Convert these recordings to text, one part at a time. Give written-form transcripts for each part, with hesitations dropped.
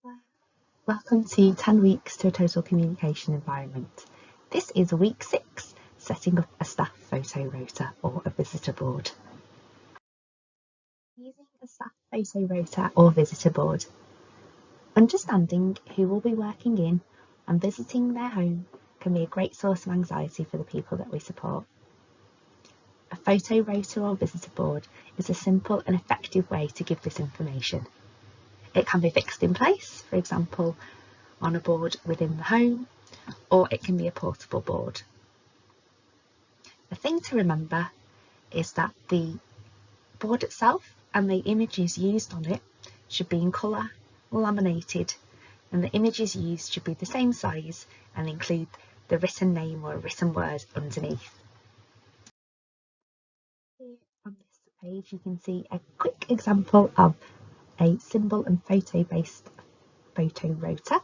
there. Welcome to 10 weeks to a total communication environment. This is week 6, setting up a staff photo rota or a visitor board. Using a staff photo rota or visitor board, understanding who will be working in and visiting their home can be a great source of anxiety for the people that we support. A photo rota or visitor board is a simple and effective way to give this information. It can be fixed in place, for example, on a board within the home, or it can be a portable board. The thing to remember is that the board itself and the images used on it should be in colour, laminated, and the images used should be the same size and include the written name or a written word underneath. Here on this page you can see a quick example of a symbol and photo based photo rota.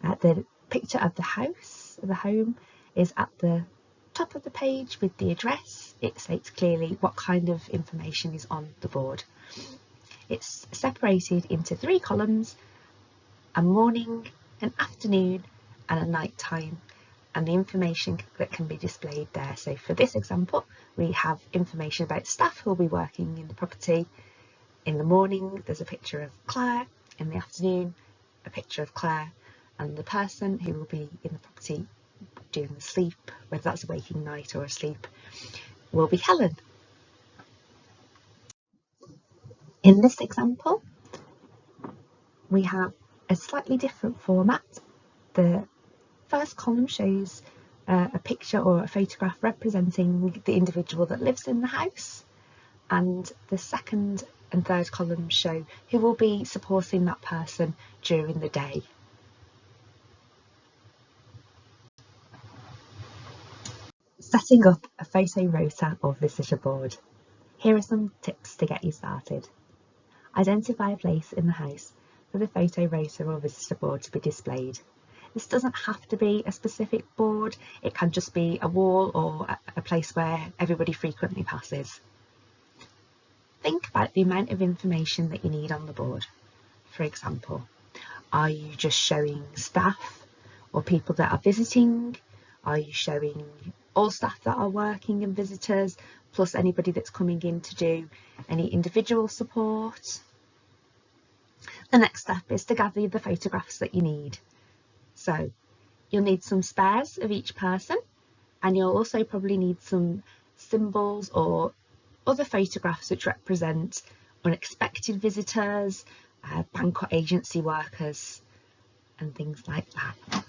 The picture of the house, the home, is at the top of the page with the address. It states clearly what kind of information is on the board. It's separated into 3 columns: a morning, an afternoon and a night time, and the information that can be displayed there. So for this example we have information about staff who will be working in the property. In the morning there's a picture of Claire, in the afternoon a picture of Claire, and the person who will be in the property during the sleep, whether that's a waking night or a sleep, will be Helen. In this example we have a slightly different format. The first column shows a picture or a photograph representing the individual that lives in the house, and the second and third columns show who will be supporting that person during the day. Setting up a photo rota or visitor board. Here are some tips to get you started. Identify a place in the house for the photo rota or visitor board to be displayed. This doesn't have to be a specific board, it can just be a wall or a place where everybody frequently passes. Think about the amount of information that you need on the board. For example, are you just showing staff or people that are visiting? Are you showing all staff that are working and visitors, plus anybody that's coming in to do any individual support? The next step is to gather the photographs that you need. So you'll need some spares of each person, and you'll also probably need some symbols or other photographs which represent unexpected visitors, banquet agency workers and things like that.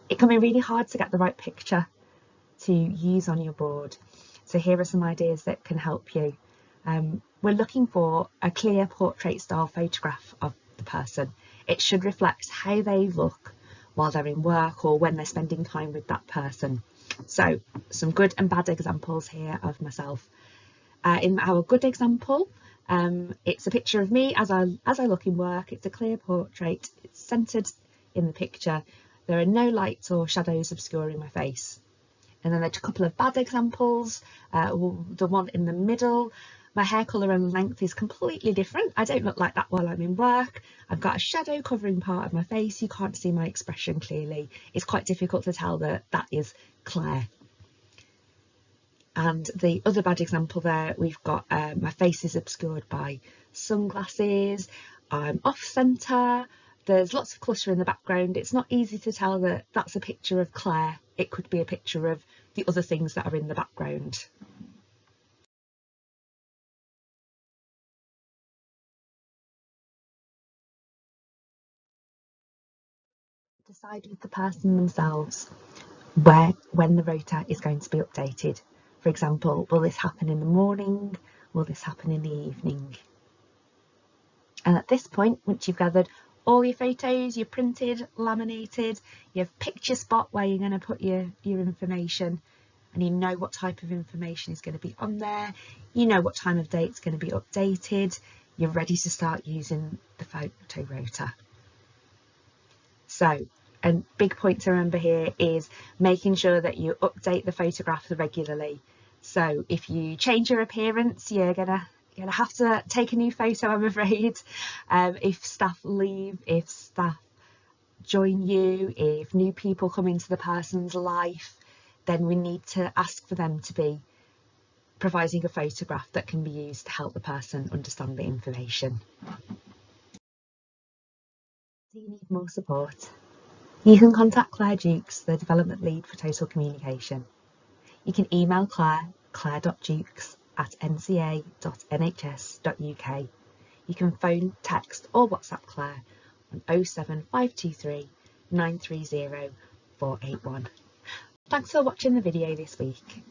It can be really hard to get the right picture to use on your board, so here are some ideas that can help you. We're looking for a clear portrait style photograph of the person. It should reflect how they look while they're in work or when they're spending time with that person. So some good and bad examples here of myself. In our good example, it's a picture of me as I look in work. It's a clear portrait, it's centered in the picture, there are no lights or shadows obscuring my face. And then there's a couple of bad examples. The one in the middle, my hair colour and length is completely different. I don't look like that while I'm in work. I've got a shadow covering part of my face. You can't see my expression clearly. It's quite difficult to tell that that is Claire. And the other bad example there, we've got my face is obscured by sunglasses. I'm off centre. There's lots of clutter in the background. It's not easy to tell that that's a picture of Claire. It could be a picture of the other things that are in the background. Decide with the person themselves when the rota is going to be updated. For example, will this happen in the morning? Will this happen in the evening? And at this point, once you've gathered all your photos, you're printed, laminated, you've picked your spot where you're going to put your information, and you know what type of information is going to be on there, you know what time of day it's going to be updated, you're ready to start using the photo rota. So a big point to remember here is making sure that you update the photographs regularly. So if you change your appearance, you're going to You're going to have to take a new photo, I'm afraid. If staff leave, if staff join you, if new people come into the person's life, then we need to ask for them to be providing a photograph that can be used to help the person understand the information. Do you need more support? You can contact Claire Dukes, the Development Lead for Total Communication. You can email claire.dukes@nca.nhs.uk. You can phone, text or WhatsApp Claire on 07523 930 481. Thanks for watching the video this week.